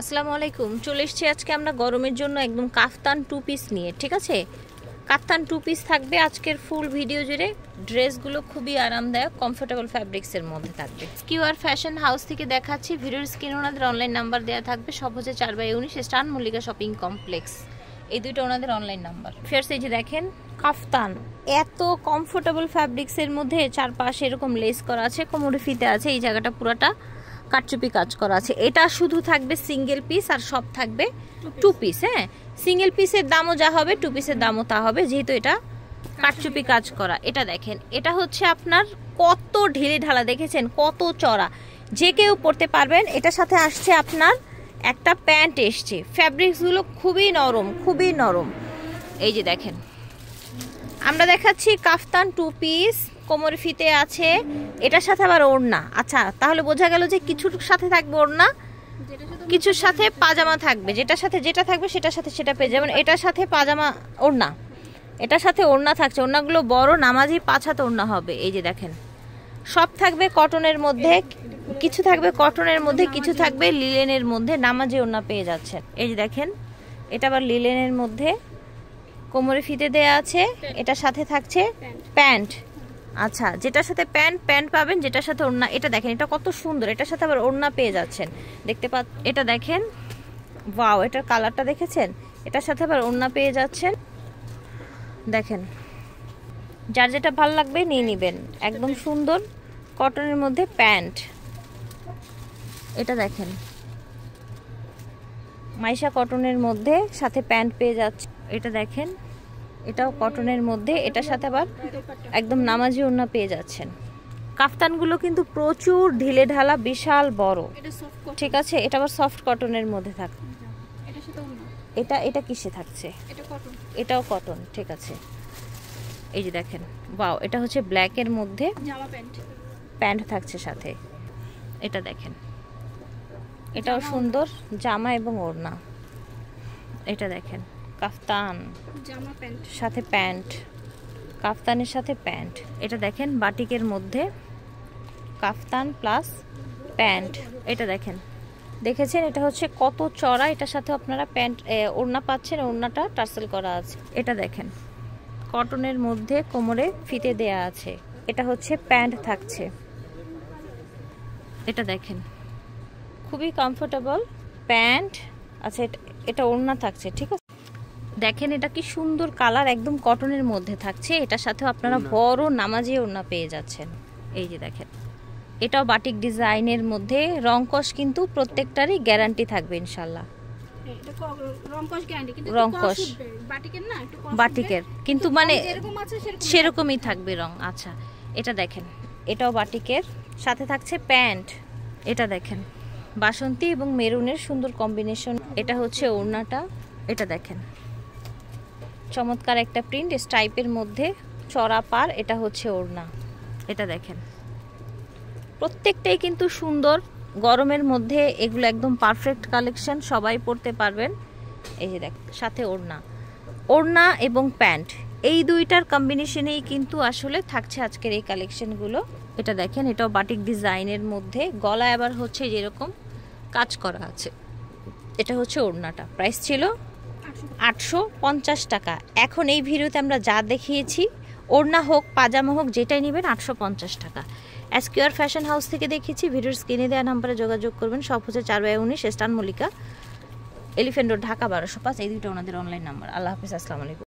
আসসালামু আলাইকুম। চলে এসেছি আজকে আমরা গরমের জন্য একদম কাফতান টু পিস নিয়ে, ঠিক আছে। কাফতান টু পিস থাকবে আজকের ফুল ভিডিও জুড়ে। ড্রেসগুলো খুবই আরামদায়ক, কমফোর্টেবল ফ্যাব্রিক্সের মধ্যে থাকবে। কিউআর ফ্যাশন হাউস থেকে দেখাচ্ছি। ভিডিওর স্ক্রিনে ওনাদের অনলাইন নাম্বার দেওয়া থাকবে। সব হচ্ছে 4/19 স্টান মল্লিকা শপিং কমপ্লেক্স, এই দুইটা ওনাদের অনলাইন নাম্বার। ফেরস এই যে দেখেন কাফতান, এত কমফোর্টেবল ফ্যাব্রিক্সের মধ্যে চারপাশে এরকম লেস করা আছে, কোমরে ফিতে আছে, এই জায়গাটা পুরোটা কাটচুপি কাজ করা আছে। এটা শুধু থাকবে সিঙ্গেল পিস, আর সব থাকবে টু পিস। হ্যাঁ, সিঙ্গেল পিসের দামও যা হবে টু পিসের দামও তা হবে, যেহেতু এটা কাটচুপি কাজ করা। এটা দেখেন, এটা হচ্ছে আপনার কত ঢিলে ঢালা, দেখেছেন কত চড়া, যে কেউ পরতে পারবেন। এটার সাথে আসছে আপনার একটা প্যান্ট এসছে। ফ্যাব্রিক্সগুলো খুবই নরম, খুবই নরম। এই যে দেখেন, আমরা দেখাচ্ছি কাফতান টু পিস, কোমর ফিতে আছে, এটার সাথে আবার ওড়না। আচ্ছা, তাহলে বোঝা গেল যে কিছুর সাথে থাকবে ওড়না, কিছুর সাথে পাজামা থাকবে। যেটার সাথে যেটা থাকবে সেটার সাথে সেটা পেয়ে যাবেন। এটার সাথে পাজামা ওড়না, এটার সাথে ওড়না থাকছে। ওড়নাগুলো বড় নামাজি 5 হাত ওড়না হবে। এই যে দেখেন, সব থাকবে কটনের মধ্যে, কিছু থাকবে কটনের মধ্যে, কিছু থাকবে লিলেনের মধ্যে। নামাজি ওড়না পেয়ে যাচ্ছেন। এই যে দেখেন, এটা আবার লিলেনের মধ্যে, কোমরে ফিতে দেয়া আছে। এটার সাথে থাকছে প্যান্ট। আচ্ছা, যেটার সাথে প্যান্ট পাবেন, যেটার সাথে ওড়না। এটা দেখেন, এটা কত সুন্দর, এটার সাথে আবার ওড়না পেয়ে যাচ্ছেন, দেখতে এটা দেখেন, ওয়াও, এটার কালারটা দেখেছেন, এটার সাথে আবার ওড়না পেয়ে যাচ্ছেন। দেখেন, যার যেটা ভালো লাগবে নিয়ে নেবেন। একদম সুন্দর কটনের মধ্যে প্যান্ট। এটা দেখেন, মাইশা কটনের মধ্যে সাথে প্যান্ট পেয়ে যাচ্ছে। এটা দেখেন, এটাও কটনের মধ্যে, এটার সাথে আবার একদম নামাজি ওড়না পেয়ে যাচ্ছেন। কাফতানগুলো কিন্তু প্রচুর ঢিলে ঢালা, বিশাল বড়, ঠিক আছে। এটা আবার সফট কটনের মধ্যে থাকে। এটা কিসে থাকছে? এটাও কটন, ঠিক আছে। এই যে দেখেন, ওয়াও, এটা হচ্ছে ব্ল্যাকের মধ্যে প্যান্ট থাকছে সাথে। এটা দেখেন, এটাও সুন্দর, জামা এবং ওড়না। এটা দেখেন, কাফতান সাথে প্যান্ট, কাফতানের সাথে প্যান্ট। এটা দেখেন বাটিকের মধ্যে কাফতান প্লাস প্যান্ট। এটা দেখেন, দেখেছেন এটা হচ্ছে কত চড়া। এটার সাথে আপনারা প্যান্ট ওড়না পাচ্ছেন, ওড়নাটা টার্সেল করা আছে। এটা দেখেন, কটনের মধ্যে কোমরে ফিতে দেয়া আছে। এটা হচ্ছে প্যান্ট থাকছে। এটা দেখেন, খুবই কমফোর্টেবল প্যান্ট। আচ্ছা, এটা ওড়না থাকছে, ঠিক আছে। দেখেন, এটা কি সুন্দর কালার, একদম কটনের মধ্যে থাকছে। এটার সাথে আপনারা বড় নামাজি ওড়না পেয়ে যাচ্ছেন। এই যে দেখেন, এটাও বাটিক ডিজাইনের মধ্যে। রংকশ কিন্তু প্রত্যেকটারই গ্যারান্টি থাকবে ইনশাল্লাহ। রংকশ বাটিকের কিন্তু মানে সেরকমই থাকবে রং। আচ্ছা, এটা দেখেন, এটাও বাটিকের, সাথে থাকছে প্যান্ট। এটা দেখেন, বাসন্তী এবং মেরুনের সুন্দর কম্বিনেশন। এটা হচ্ছে ওড়নাটা। এটা দেখেন, চমৎকার একটা প্রিন্ট স্টাইপের মধ্যে, চড়া পার। এটা হচ্ছে ওড়না। এটা দেখেন, প্রত্যেকটাই কিন্তু সুন্দর। গরমের মধ্যে এগুলো একদম পারফেক্ট কালেকশন, সবাই পরতে পারবেন। এই যে দেখেন, সাথে ওড়না এবং প্যান্ট, এই দুইটার কম্বিনেশনেই কিন্তু আসলে থাকছে আজকের এই কালেকশনগুলো। এটা দেখেন, এটাও বাটিক ডিজাইনের মধ্যে, গলায় আবার হচ্ছে যেরকম কাজ করা আছে। এটা হচ্ছে ওড়নাটা। প্রাইস ছিল 850 টাকা। এখন এই ভিডিওতে আমরা যা দেখিয়েছি, ওড়না হোক পাজামা হোক যেটাই নেবেন 850 টাকা। এসকিউআর ফ্যাশন হাউস থেকে দেখিয়েছি। ভিডিওর স্ক্রিনে দেওয়া নাম্বারে যোগাযোগ করবেন। সব হচ্ছে 4/19 স্টান মল্লিকা, এলিফ্যান্ট রোড, ঢাকা 1205। এই দুটো ওনাদের অনলাইন নাম্বার। আল্লাহ হাফিজ, আসসালামু আলাইকুম।